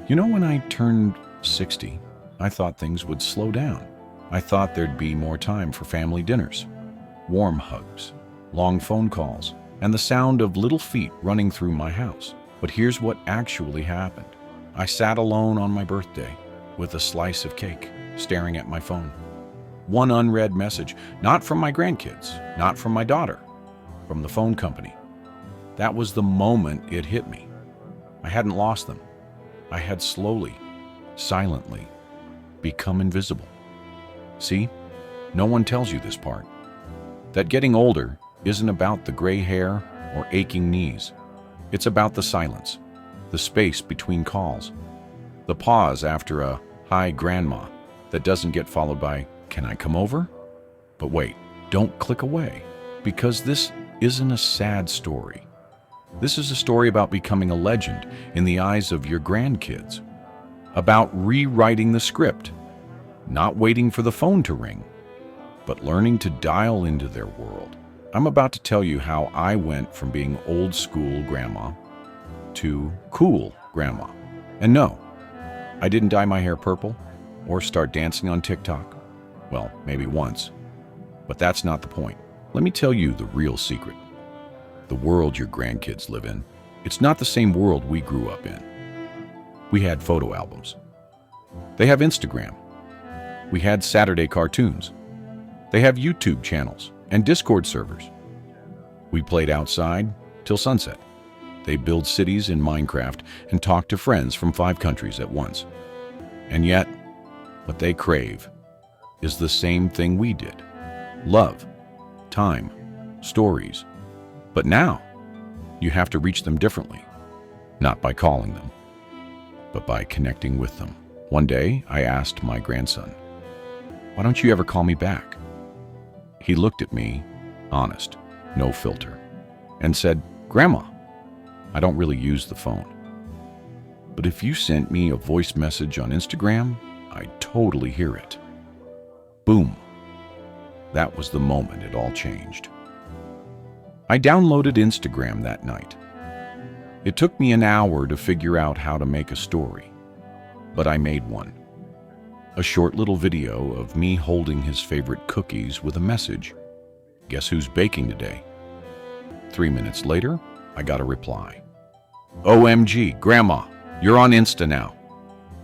When I turned 60, I thought things would slow down. I thought there'd be more time for family dinners, warm hugs, long phone calls, and the sound of little feet running through my house. But here's what actually happened. I sat alone on my birthday with a slice of cake, staring at my phone. One unread message, not from my grandkids, not from my daughter, from the phone company. That was the moment it hit me. I hadn't lost them. I had slowly, silently, become invisible. See, no one tells you this part. That getting older isn't about the gray hair or aching knees. It's about the silence, the space between calls, the pause after a "Hi, Grandma" that doesn't get followed by "Can I come over?" But wait, don't click away, because this isn't a sad story. This is a story about becoming a legend in the eyes of your grandkids, about rewriting the script, not waiting for the phone to ring, but learning to dial into their world. I'm about to tell you how I went from being old school grandma to cool grandma. And no, I didn't dye my hair purple or start dancing on TikTok. Well, maybe once, but that's not the point. Let me tell you the real secret. The world your grandkids live in, it's not the same world we grew up in. We had photo albums. They have Instagram. We had Saturday cartoons. They have YouTube channels and Discord servers. We played outside till sunset. They build cities in Minecraft and talk to friends from 5 countries at once. And yet, what they crave is the same thing we did. Love, time, stories. But now, you have to reach them differently, not by calling them, but by connecting with them. One day, I asked my grandson, "Why don't you ever call me back?" He looked at me, honest, no filter, and said, "Grandma, I don't really use the phone. But if you sent me a voice message on Instagram, I'd totally hear it." Boom. That was the moment it all changed. I downloaded Instagram that night. It took me an hour to figure out how to make a story, but I made one. A short little video of me holding his favorite cookies with a message. Guess who's baking today? 3 minutes later, I got a reply. "OMG, Grandma, you're on Insta now.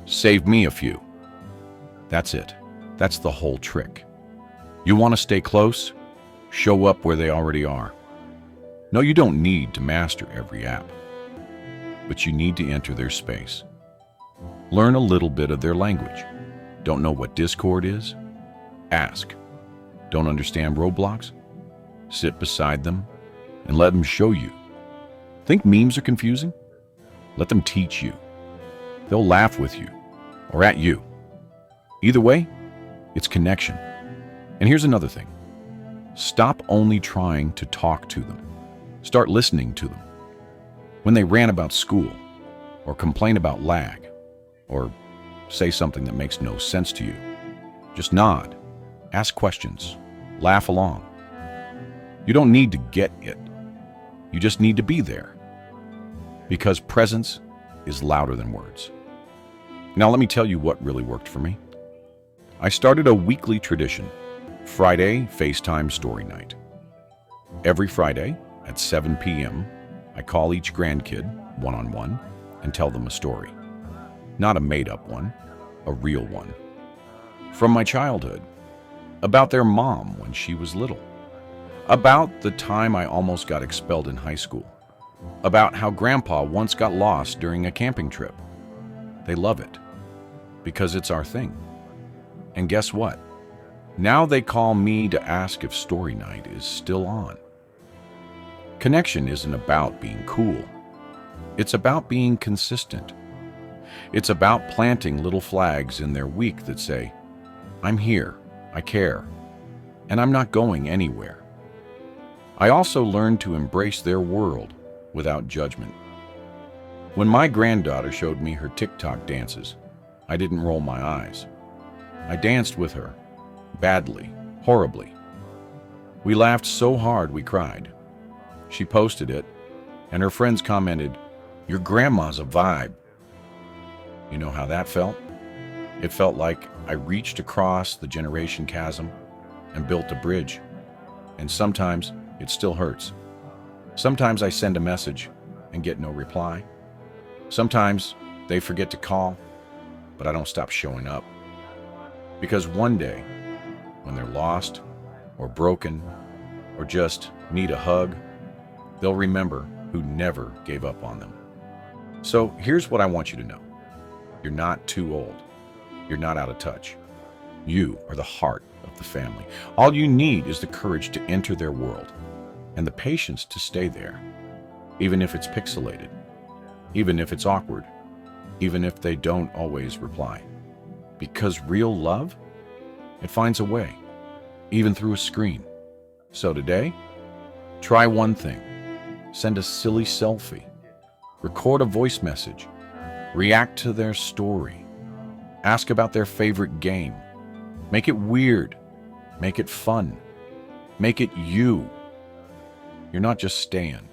Save me a few." That's it. That's the whole trick. You want to stay close? Show up where they already are. No, you don't need to master every app, but you need to enter their space. Learn a little bit of their language. Don't know what Discord is? Ask. Don't understand Roblox? Sit beside them and let them show you. Think memes are confusing? Let them teach you. They'll laugh with you or at you. Either way, it's connection. And here's another thing. Stop only trying to talk to them. Start listening to them. When they rant about school, or complain about lag, or say something that makes no sense to you, just nod, ask questions, laugh along. You don't need to get it. You just need to be there. Because presence is louder than words. Now let me tell you what really worked for me. I started a weekly tradition, Friday FaceTime Story Night. Every Friday at 7 p.m., I call each grandkid one-on-one and tell them a story. Not a made-up one, a real one. From my childhood, about their mom when she was little, about the time I almost got expelled in high school, about how Grandpa once got lost during a camping trip. They love it, because it's our thing. And guess what? Now they call me to ask if story night is still on. Connection isn't about being cool. It's about being consistent. It's about planting little flags in their week that say, "I'm here, I care, and I'm not going anywhere." I also learned to embrace their world without judgment. When my granddaughter showed me her TikTok dances, I didn't roll my eyes. I danced with her, badly, horribly. We laughed so hard we cried. She posted it, and her friends commented, "Your grandma's a vibe." You know how that felt? It felt like I reached across the generation chasm and built a bridge. And sometimes it still hurts. Sometimes I send a message and get no reply. Sometimes they forget to call, but I don't stop showing up. Because one day, when they're lost or broken or just need a hug, they'll remember who never gave up on them. So here's what I want you to know. You're not too old. You're not out of touch. You are the heart of the family. All you need is the courage to enter their world and the patience to stay there, even if it's pixelated, even if it's awkward, even if they don't always reply. Because real love, it finds a way, even through a screen. So today, try one thing. Send a silly selfie. Record a voice message. React to their story. Ask about their favorite game. Make it weird. Make it fun. Make it you. You're not just staying.